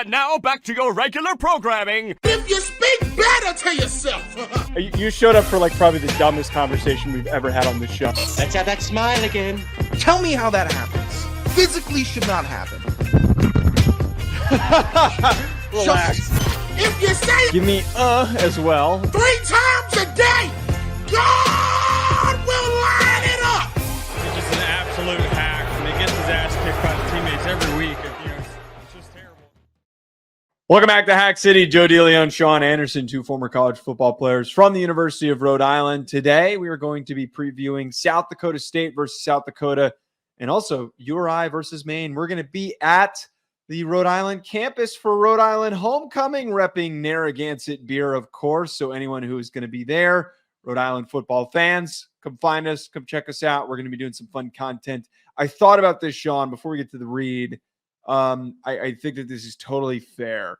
And now back to your regular programming. If you speak better to yourself. You showed up for probably the dumbest conversation we've ever had on this show. Let's have that smile again. Tell me how that happens. Physically should not happen. Relax. If you say it Give me as well. 3 times a day, God will line it up. He's just an absolute hack, and he gets his ass kicked by the teammates every week. It's just terrible. Welcome back to Hack City. Joe DeLeone, Sean Anderson, 2 former college football players from the University of Rhode Island. Today, we are going to be previewing South Dakota State versus South Dakota, and also URI versus Maine. We're going to be at the Rhode Island campus for Rhode Island homecoming, repping Narragansett beer, of course. So anyone who is going to be there, Rhode Island football fans, come find us, come check us out. We're going to be doing some fun content. I thought about this, Sean, before we get to the read. I think that this is totally fair.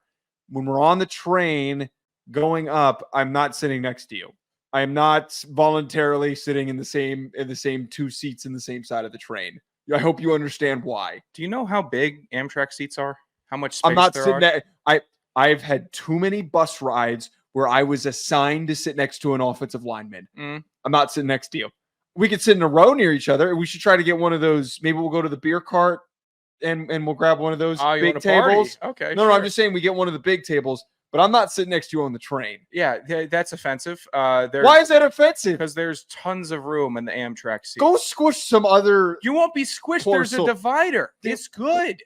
When we're on the train going up, I'm not sitting next to you. I am not voluntarily sitting in the same 2 seats in the same side of the train. I hope you understand why. Do you know how big Amtrak seats are? How much space I'm not there sitting are? there. I've had too many bus rides where I was assigned to sit next to an offensive lineman. I'm not sitting next to you. We could sit in a row near each other. We should try to get one of those. Maybe we'll go to the beer cart and we'll grab one of those big tables. Okay. No, I'm just saying we get one of the big tables, but I'm not sitting next to you on the train. Yeah, that's offensive. Why is that offensive? Because there's tons of room in the Amtrak seats. Go squish some other. You won't be squished. There's a divider. It's good.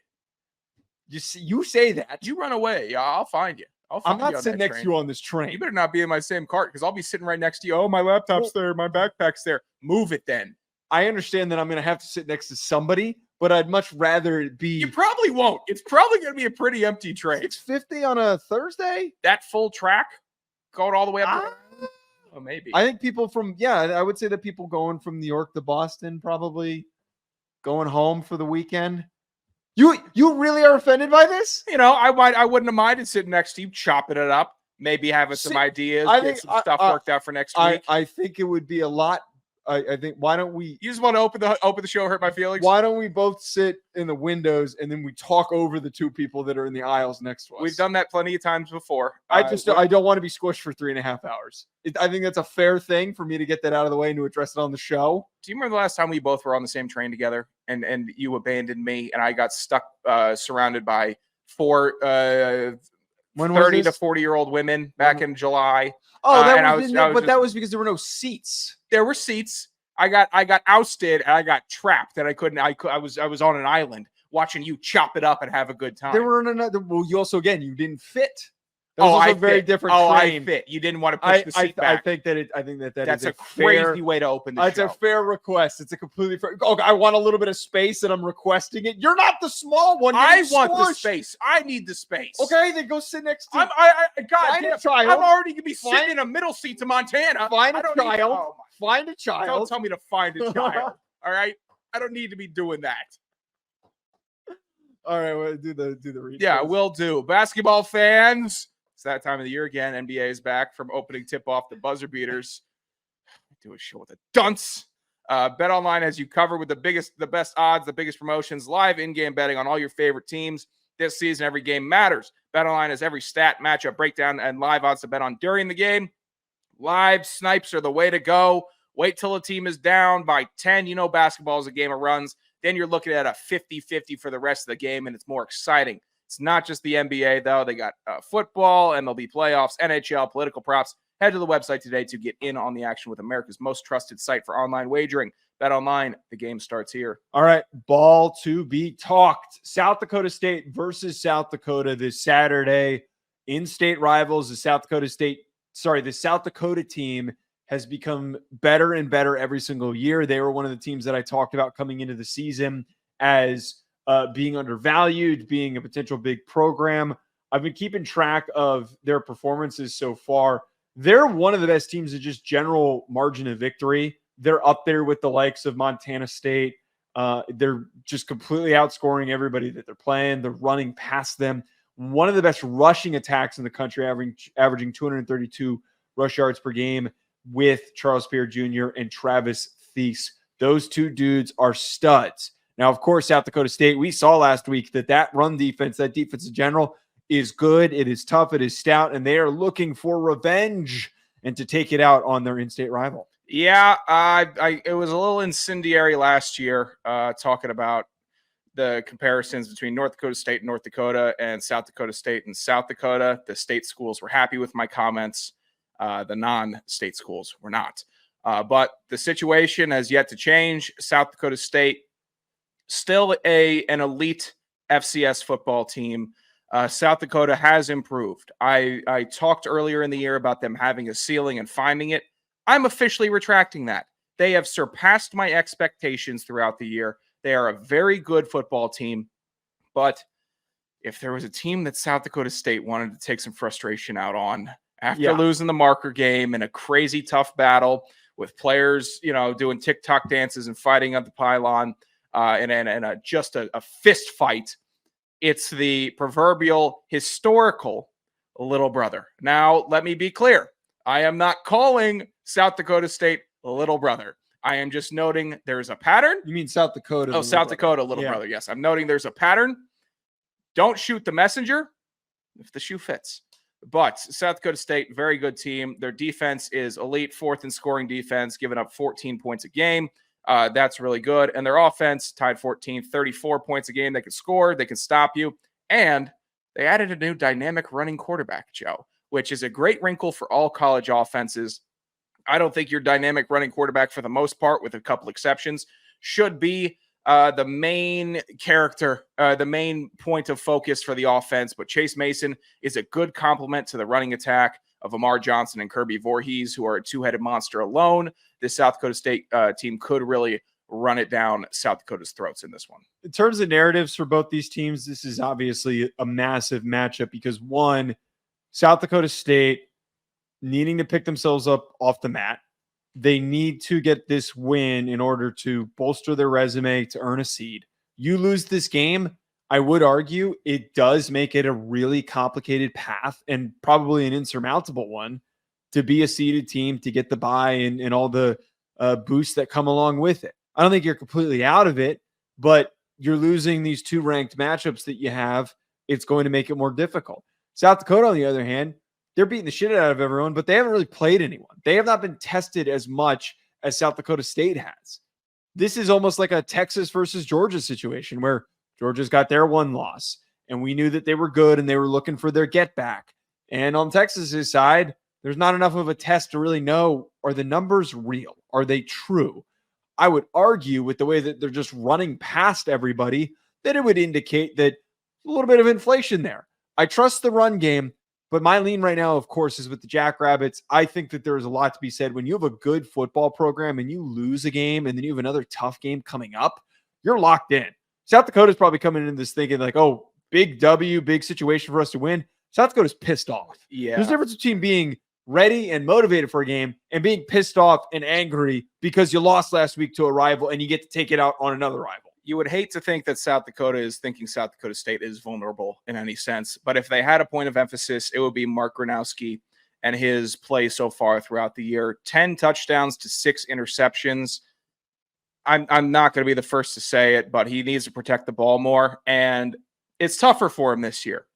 You say that. You run away. Yeah, I'll find you. I'm not sitting next to you on this train. You better not be in my same cart because I'll be sitting right next to you. Oh, my laptop's there. My backpack's there. Move it then. I understand that I'm going to have to sit next to somebody, but I'd much rather it be. You probably won't. It's probably going to be a pretty empty train. $6.50 on a Thursday? That full track going all the way up. Oh, maybe. I think people I would say that people going from New York to Boston probably going home for the weekend. You really are offended by this? I wouldn't have minded sitting next to you, chopping it up, maybe having some ideas, get some stuff worked out for next week. I think it would be a lot. I think, why don't we? You just want to open the show, hurt my feelings? Why don't we both sit in the windows and then we talk over the 2 people that are in the aisles next to us? We've done that plenty of times before. I don't want to be squished for 3.5 hours. I think that's a fair thing for me to get that out of the way and to address it on the show. Do you remember the last time we both were on the same train together and you abandoned me and I got stuck surrounded by 4 30 to 40-year-old women back in July? That was because there were no seats. There were seats. I got ousted and I got trapped and I was on an island watching you chop it up and have a good time. There were another. Well, you also you didn't fit. That was a very different train. I fit. You didn't want to push the seat back. I think that's is a crazy way to open the show. It's a fair request. It's a completely fair. Oh, I want a little bit of space and I'm requesting it. You're not the small one. I want the space. I need the space. Okay, then go sit next to. I'm already gonna be sitting in a middle seat to Montana. Find a child. Find a child. Don't tell me to find a child. All right, I don't need to be doing that. All right, we'll do the read. Yeah, we'll do. Basketball fans. It's that time of the year again. NBA is back from opening tip-off the buzzer beaters. Do a show with the dunce. BetOnline has you covered with the best odds, the biggest promotions, live in-game betting on all your favorite teams. This season, every game matters. BetOnline has every stat, matchup, breakdown, and live odds to bet on during the game. Live snipes are the way to go. Wait till a team is down by 10. You know basketball is a game of runs. Then you're looking at a 50-50 for the rest of the game, and it's more exciting. It's not just the NBA, though. They got football, MLB playoffs, NHL, political props. Head to the website today to get in on the action with America's most trusted site for online wagering. BetOnline, the game starts here. All right, ball to be talked. South Dakota State versus South Dakota this Saturday. In-state rivals, the South Dakota team has become better and better every single year. They were one of the teams that I talked about coming into the season as being undervalued, being a potential big program. I've been keeping track of their performances so far. They're one of the best teams in just general margin of victory. They're up there with the likes of Montana State. They're just completely outscoring everybody that they're playing. They're running past them. One of the best rushing attacks in the country, averaging 232 rush yards per game with Charles Pierre Jr. and Travis Thies. Those 2 dudes are studs. Now, of course, South Dakota State, we saw last week that run defense, that defense in general, is good. It is tough. It is stout, and they are looking for revenge and to take it out on their in-state rival. Yeah, it was a little incendiary last year talking about the comparisons between North Dakota State and North Dakota and South Dakota State and South Dakota. The state schools were happy with my comments. The non-state schools were not. But the situation has yet to change. South Dakota State, still an elite FCS football team. South Dakota has improved. I talked earlier in the year about them having a ceiling and finding it. I'm officially retracting that. They have surpassed my expectations throughout the year. They are a very good football team. But if there was a team that South Dakota State wanted to take some frustration out on after losing the marker game in a crazy tough battle with players, doing TikTok dances and fighting on the pylon and just a fist fight, it's the proverbial historical little brother. Now, let me be clear. I am not calling South Dakota State little brother. I am just noting there's a pattern. You mean South Dakota? Oh, South Dakota little brother. Yes, I'm noting there's a pattern. Don't shoot the messenger if the shoe fits. But South Dakota State, very good team. Their defense is elite, fourth in scoring defense, giving up 14 points a game. That's really good. And their offense tied 14th, 34 points a game. They can score. They can stop you. And they added a new dynamic running quarterback, Joe, which is a great wrinkle for all college offenses. I don't think your dynamic running quarterback, for the most part, with a couple exceptions, should be the main character, the main point of focus for the offense. But Chase Mason is a good complement to the running attack of Amar Johnson and Kirby Voorhees, who are a two-headed monster alone. This South Dakota State team could really run it down South Dakota's throats in this one. In terms of narratives for both these teams, this is obviously a massive matchup because, one, South Dakota State needing to pick themselves up off the mat. They need to get this win in order to bolster their resume to earn a seed. You lose this game, I would argue it does make it a really complicated path and probably an insurmountable one to be a seeded team, to get the bye and all the boosts that come along with it. I don't think you're completely out of it, but you're losing these two ranked matchups that you have. It's going to make it more difficult. South Dakota, on the other hand, they're beating the shit out of everyone, but they haven't really played anyone. They have not been tested as much as South Dakota State has. This is almost like a Texas versus Georgia situation where Georgia's got their one loss, and we knew that they were good and they were looking for their get back. And on Texas's side, there's not enough of a test to really know, are the numbers real? Are they true? I would argue with the way that they're just running past everybody that it would indicate that a little bit of inflation there. I trust the run game. But my lean right now, of course, is with the Jackrabbits. I think that there's a lot to be said. When you have a good football program and you lose a game and then you have another tough game coming up, you're locked in. South Dakota's probably coming into this thinking like, oh, big W, big situation for us to win. South Dakota's pissed off. Yeah. There's a difference between being ready and motivated for a game and being pissed off and angry because you lost last week to a rival and you get to take it out on another rival. You would hate to think that South Dakota is thinking South Dakota State is vulnerable in any sense. But if they had a point of emphasis, it would be Mark Gronowski and his play so far throughout the year. 10 touchdowns to 6 interceptions. I'm not going to be the first to say it, but he needs to protect the ball more. And it's tougher for him this year.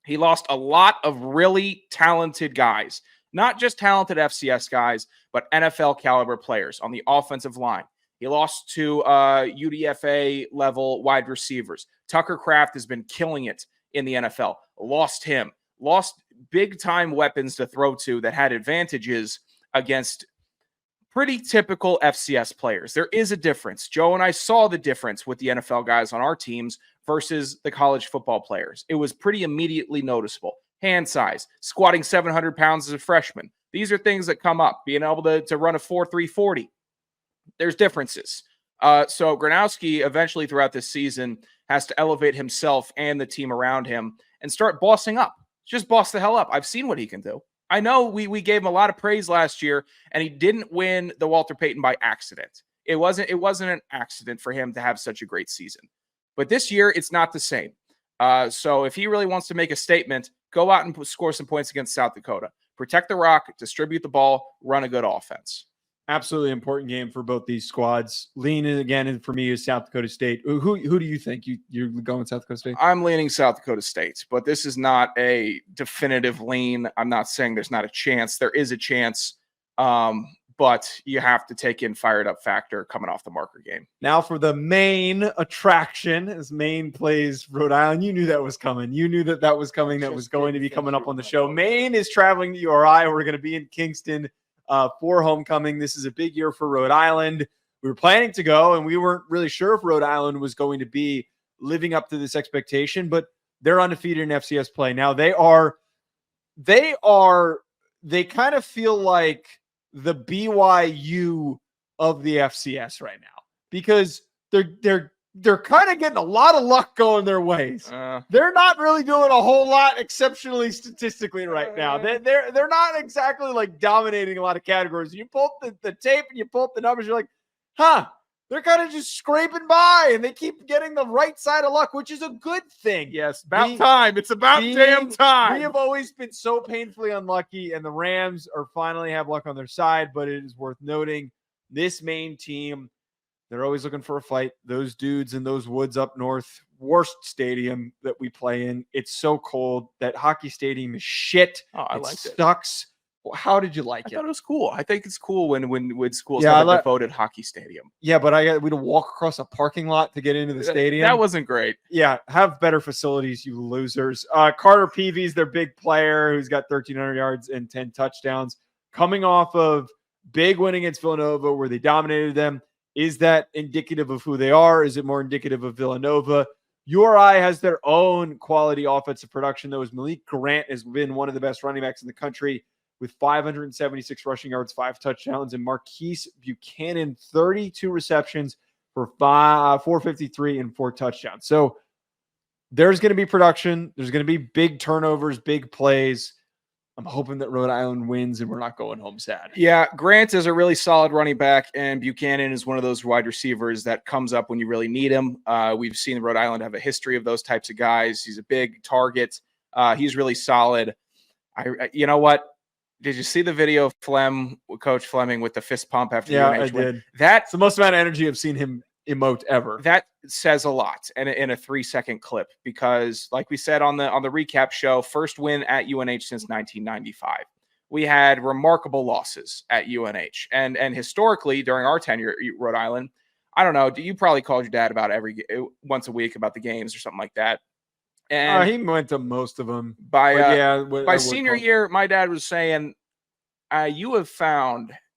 He lost a lot of really talented guys, not just talented FCS guys, but NFL caliber players on the offensive line. He lost to UDFA level wide receivers. Tucker Kraft has been killing it in the NFL. Lost him. Lost big time weapons to throw to that had advantages against pretty typical FCS players. There is a difference. Joe and I saw the difference with the NFL guys on our teams versus the college football players. It was pretty immediately noticeable. Hand size, squatting 700 pounds as a freshman. These are things that come up. Being able to run a 4.3 40. There's differences. So Gronowski eventually throughout this season has to elevate himself and the team around him and start bossing up. Just boss the hell up. I've seen what he can do. I know we gave him a lot of praise last year, and he didn't win the Walter Payton by accident. It wasn't an accident for him to have such a great season. But this year, it's not the same. So if he really wants to make a statement, go out and score some points against South Dakota. Protect the rock, distribute the ball, run a good offense. Absolutely important game for both these squads. Leaning again, and for me is South Dakota State. Who do you think you're going South Dakota State? I'm leaning South Dakota State, but this is not a definitive lean. I'm not saying there's not a chance. There is a chance, but you have to take in fired up factor coming off the marker game. Now for the main attraction, as Maine plays Rhode Island. You knew that was coming. You knew that was coming. That was going to be coming up on the show. Maine is traveling to URI. We're going to be in Kingston for homecoming. This is a big year for Rhode Island. We were planning to go, and we weren't really sure if Rhode Island was going to be living up to this expectation, but they're undefeated in FCS play. Now they kind of feel like the BYU of the FCS right now, because they're kind of getting a lot of luck going their ways. They're not really doing a whole lot exceptionally statistically right now. They're not exactly like dominating a lot of categories. You pull up the tape and you pull up the numbers, you're like, they're kind of just scraping by, and they keep getting the right side of luck, which is a good thing. Yes, about time. It's about damn time. We have always been so painfully unlucky, and the Rams are finally have luck on their side, but it is worth noting this Maine team, they're always looking for a fight. Those dudes in those woods up north, worst stadium that we play in. It's so cold. That hockey stadium is shit. I liked it. Sucks. How did you like I it? thought it was cool. I think it's cool when schools have a devoted hockey stadium. Yeah, but we had to walk across a parking lot to get into the stadium. That wasn't great. Yeah, have better facilities, you losers. Carter Peavy's their big player who's got 1,300 yards and 10 touchdowns. Coming off of big win against Villanova where they dominated them. Is that indicative of who they are? Is it more indicative of Villanova? URI has their own quality offensive production, though, as Malik Grant has been one of the best running backs in the country with 576 rushing yards, 5 touchdowns, and Marquise Buchanan, 32 receptions for 453 and 4 touchdowns. So there's going to be production. There's going to be big turnovers, big plays. I'm hoping that Rhode Island wins and we're not going home sad. Yeah, Grant is a really solid running back, and Buchanan is one of those wide receivers that comes up when you really need him. We've seen Rhode Island have a history of those types of guys. He's a big target. He's really solid. You know what? Did you see the video of Coach Fleming with the fist pump after the UNH win? Did. That's the most amount of energy I've seen him emote ever. That says a lot in a 3-second clip, because like we said on the recap show, first win at UNH since 1995. We had remarkable losses at UNH, and historically during our tenure at Rhode Island, I don't know, you probably called your dad about once a week about the games or something like that. And he went to most of them. By senior year, my dad was saying,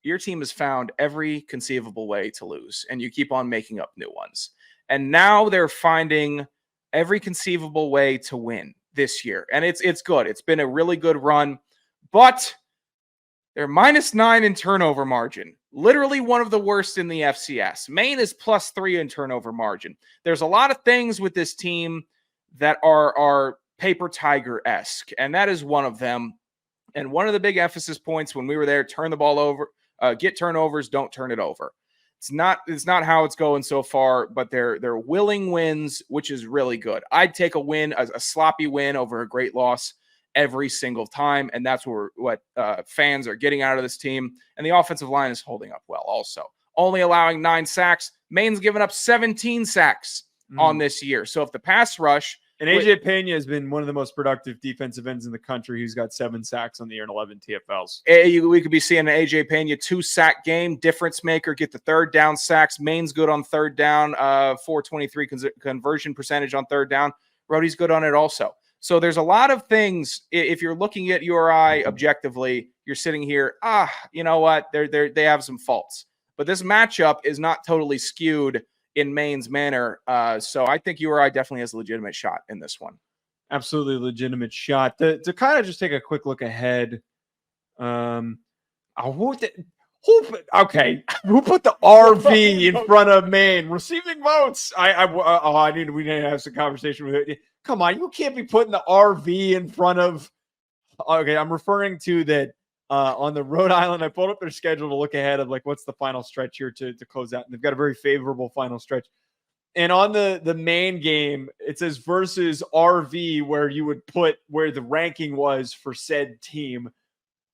your team has found every conceivable way to lose, and you keep on making up new ones. And now they're finding every conceivable way to win this year. And it's good. It's been a really good run, but they're -9 in turnover margin. Literally one of the worst in the FCS. Maine is +3 in turnover margin. There's a lot of things with this team that are paper tiger-esque, and that is one of them. And one of the big emphasis points when we were there, turn the ball over, get turnovers, don't turn it over. It's not how it's going so far, but they're willing wins, which is really good. I'd take a win, a sloppy win over a great loss every single time, and that's what fans are getting out of this team. And the offensive line is holding up well also. Only allowing 9 sacks. Maine's given up 17 sacks on this year. So if the pass rush... And AJ Pena has been one of the most productive defensive ends in the country. He's got 7 sacks on the year and 11 TFLs. We could be seeing an AJ Pena 2-sack game, difference maker, get the third down sacks. Maine's good on third down, 423 conversion percentage on third down. Rhodey's good on it also. So there's a lot of things. If you're looking at URI objectively, you're sitting here, you know what? They have some faults. But this matchup is not totally skewed in Maine's manner. So I think URI definitely has a legitimate shot in this one. Absolutely legitimate shot. To kind of just take a quick look ahead. Who put the RV in front of Maine? Receiving votes. We need to have some conversation with it. Come on, you can't be putting the RV in front of. Okay, I'm referring to that. On the Rhode Island, I pulled up their schedule to look ahead of like what's the final stretch here to close out. And they've got a very favorable final stretch. And on the main game, it says versus RV, where you would put where the ranking was for said team.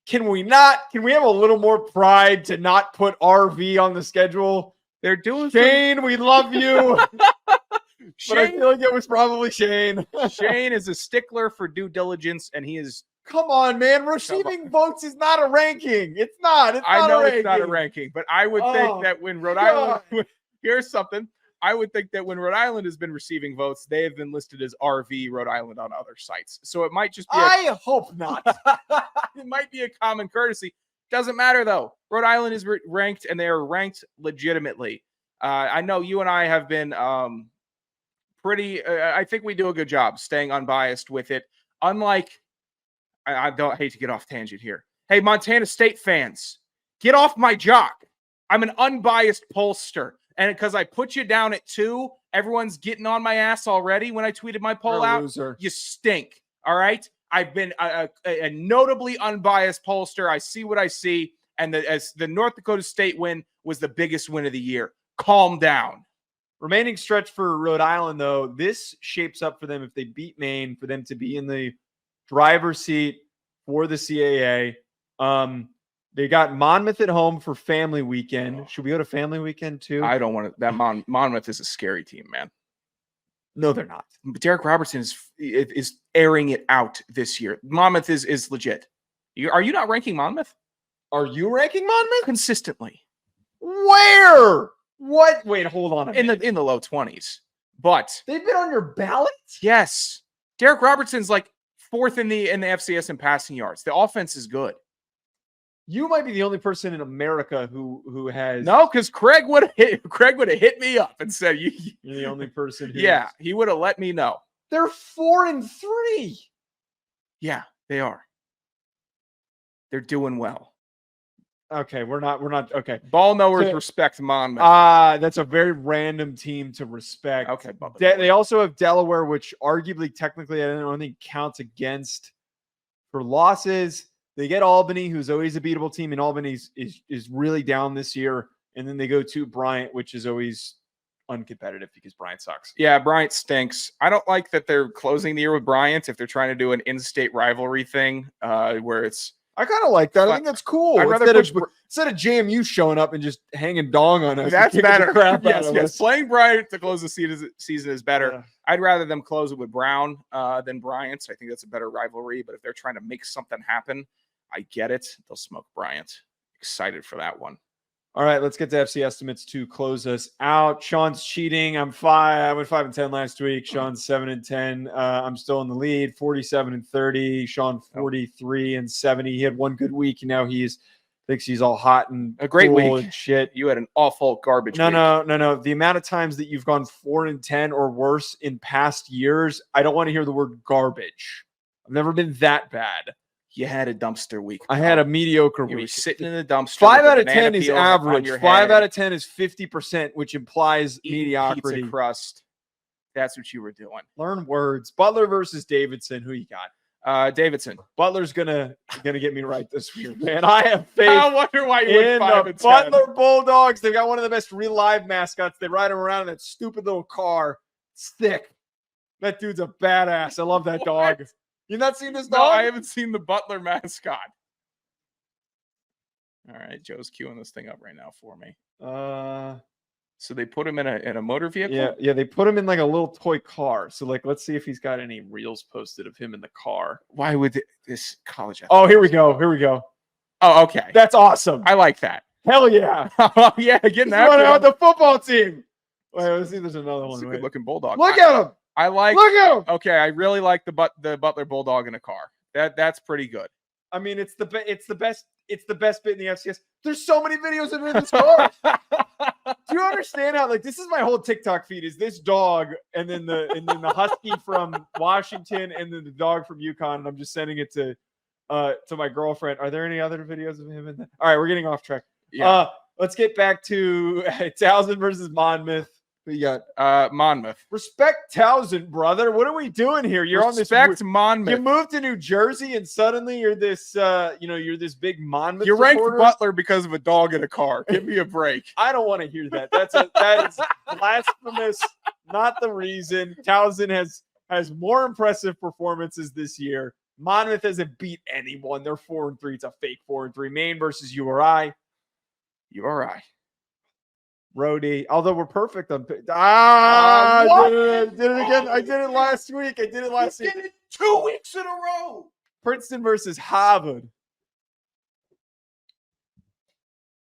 Can we not? Can we have a little more pride to not put RV on the schedule? They're doing Shane, we love you. But I Shane, feel like it was probably Shane. Shane is a stickler for due diligence, and he is. Come on, man. Receiving votes is not a ranking. It's not. I know it's not a ranking, but I would think that when Rhode Island, here's something. I would think that when Rhode Island has been receiving votes, they have been listed as RV Rhode Island on other sites. So it might just be. I hope not. It might be a common courtesy. Doesn't matter though. Rhode Island is ranked, and they are ranked legitimately. I know you and I have been pretty. I think we do a good job staying unbiased with it. Unlike, I don't hate to get off tangent here. Hey, Montana State fans, get off my jock. I'm an unbiased pollster. And because I put you down at 2, everyone's getting on my ass already when I tweeted my poll out. Loser. You stink. All right. I've been a notably unbiased pollster. I see what I see. And as the North Dakota State win was the biggest win of the year. Calm down. Remaining stretch for Rhode Island, though, this shapes up for them if they beat Maine for them to be in the driver's seat for the CAA. They got Monmouth at home for family weekend. Should we go to family weekend too? I don't want to. That Monmouth is a scary team, man. No, they're not. But Derek Robertson is airing it out this year. Monmouth is legit. Are you not ranking Monmouth? Are you ranking Monmouth Consistently. Where? What? Wait, hold on a minute. In the low 20s. But They've been on your ballot? yes, Derek Robertson's like 4th in the FCS in passing yards. The offense is good. You might be the only person in America who has. No, because Craig would have hit me up and said, "You're the only person." Yeah, he would have let me know. They're 4-3. Yeah, they are. They're doing well. Okay, we're not. Okay, Ball knowers respect Monmouth. That's a very random team to respect. Okay, they also have Delaware, which arguably, technically, I don't think counts against for losses. They get Albany, who's always a beatable team, and Albany is really down this year. And then they go to Bryant, which is always uncompetitive because Bryant sucks. Yeah, Bryant stinks. I don't like that they're closing the year with Bryant if they're trying to do an in-state rivalry thing where it's. I kind of like that. I think that's cool. I'd rather instead of JMU showing up and just hanging dong on us. That's better. Yes. Playing Bryant to close the season is better. Yeah. I'd rather them close it with Brown than Bryant. So I think that's a better rivalry. But if they're trying to make something happen, I get it. They'll smoke Bryant. Excited for that one. All right, let's get to FC estimates to close us out. Sean's cheating. I'm 5. I went 5-10 last week. Sean's 7-10. I'm still in the lead. 47-30. Sean 43-70. He had one good week, and now thinks he's all hot and a great cool week. And shit. You had an awful garbage week. No. The amount of times that you've gone 4-10 or worse in past years, I don't want to hear the word garbage. I've never been that bad. You had a dumpster week. I had a mediocre You week. were sitting in the dumpster. 5 out of 10 is average. 5 out of 10 is 50%, which implies Eating mediocrity. pizza crust. That's what you were doing. Learn words. Butler versus Davidson. Who you got? Davidson. Butler's gonna get me right this week, man. I have faith. I wonder why you in went 5-10. the Butler Bulldogs. They've got one of the best real live mascots. They ride him around in that stupid little car. It's thick. That dude's a badass. I love that dog. You've not seen this dog? No, I haven't seen the Butler mascot. All right, Joe's queuing this thing up right now for me. So they put him in a motor vehicle? Yeah, they put him in like a little toy car. So let's see if he's got any reels posted of him in the car. Why would this college? Oh, here we go. Oh, okay. That's awesome. I like that. Hell yeah. Oh, yeah, getting He's after running out him. the football team. Wait, let's see. There's another one. It's a Wait. good-looking bulldog. Look at him. I like. Look at him. Okay, I really like the Butler Bulldog in a car. That's pretty good. I mean, it's the best bit in the FCS. There's so many videos of him in this car. Do you understand how this is my whole TikTok feed is this dog and then the husky from Washington and then the dog from UConn, and I'm just sending it to my girlfriend. Are there any other videos of him in there? All right, we're getting off track. Yeah. Let's get back to Towson versus Monmouth. Who you got? Monmouth. Respect Towson, brother. What are we doing here? You're on this. Respect Monmouth. You moved to New Jersey and suddenly you're this, you're this big Monmouth. You ranked supporter. Butler because of a dog in a car. Give me a break. I don't want to hear that. That is blasphemous. Not the reason. Towson has more impressive performances this year. Monmouth hasn't beat anyone. They're 4-3. It's a fake 4-3. Maine versus URI. URI. Rhode, although we're perfect on did it again. I did it last week. I did it last week. Did it 2 weeks in a row. Princeton versus Harvard.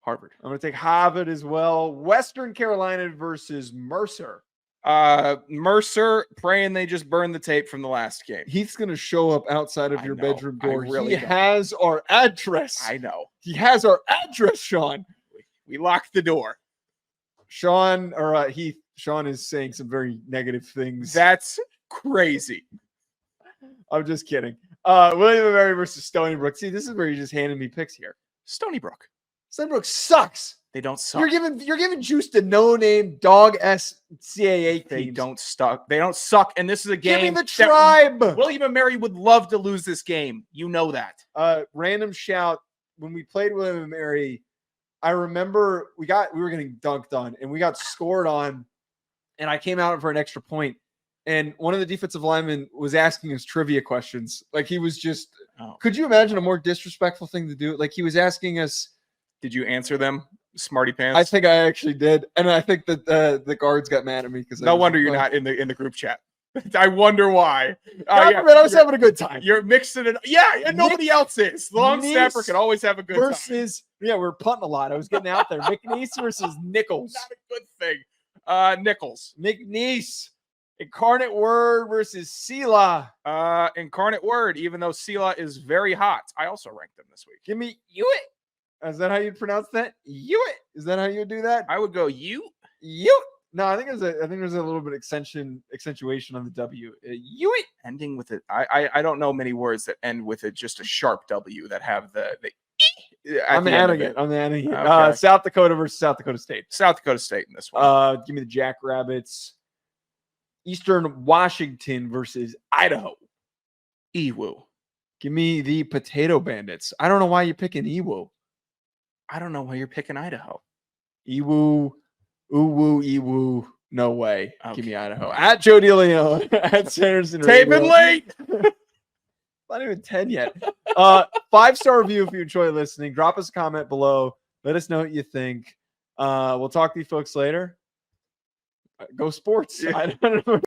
Harvard. I'm going to take Harvard as well. Western Carolina versus Mercer. Mercer, praying they just burned the tape from the last game. He's going to show up outside of I your know. bedroom I door. really He don't. has our address. I know. He has our address, Sean. We locked the door. Sean is saying some very negative things. That's crazy. I'm just kidding. William and Mary versus Stony Brook. See, this is where you just handed me picks here. Stony Brook. Stony Brook sucks. They don't suck. You're giving juice to no-name dog SCAA They teams. don't suck. They don't suck. And this is a Give game me the that tribe. William and Mary would love to lose this game. You know that. Random shout. When we played William and Mary, I remember we were getting dunked on and we got scored on, and I came out for an extra point. And one of the defensive linemen was asking us trivia questions. Like he was just, could you imagine a more disrespectful thing to do? Like he was asking us. Did you answer them, smarty pants? I think I actually did. And I think that the guards got mad at me because no wonder you're not in the group chat. I wonder why. I was having a good time. You're mixing it. Yeah, and nobody else is. Long snapper can always have a good time. Versus, yeah, we're punting a lot. I was getting out there. McNeese versus Nichols. Not a good thing. Nichols. McNeese. Incarnate Word versus Sela. Incarnate Word, even though Sela is very hot. I also ranked them this week. Give me Hewitt. Is that how you pronounce that? Hewitt. Is that how you do that? I would go you. No, I think there's a little bit accentuation on the W. Hewitt. Ending with it. I don't know many words that end with it. Just a sharp W that have the I'm adding it. Okay. South Dakota versus South Dakota State. South Dakota State in this one. Give me the Jackrabbits. Eastern Washington versus Idaho. Ewu. Give me the Potato Bandits. I don't know why you're picking Ewu. I don't know why you're picking Idaho. Ewu. Ewu. No way. Okay. Give me Idaho. At Joe DeLeone. At Sanderson. Taping late. Not even 10 yet. 5-star review if you enjoy listening. Drop us a comment below. Let us know what you think. We'll talk to you folks later. Go sports. I don't know.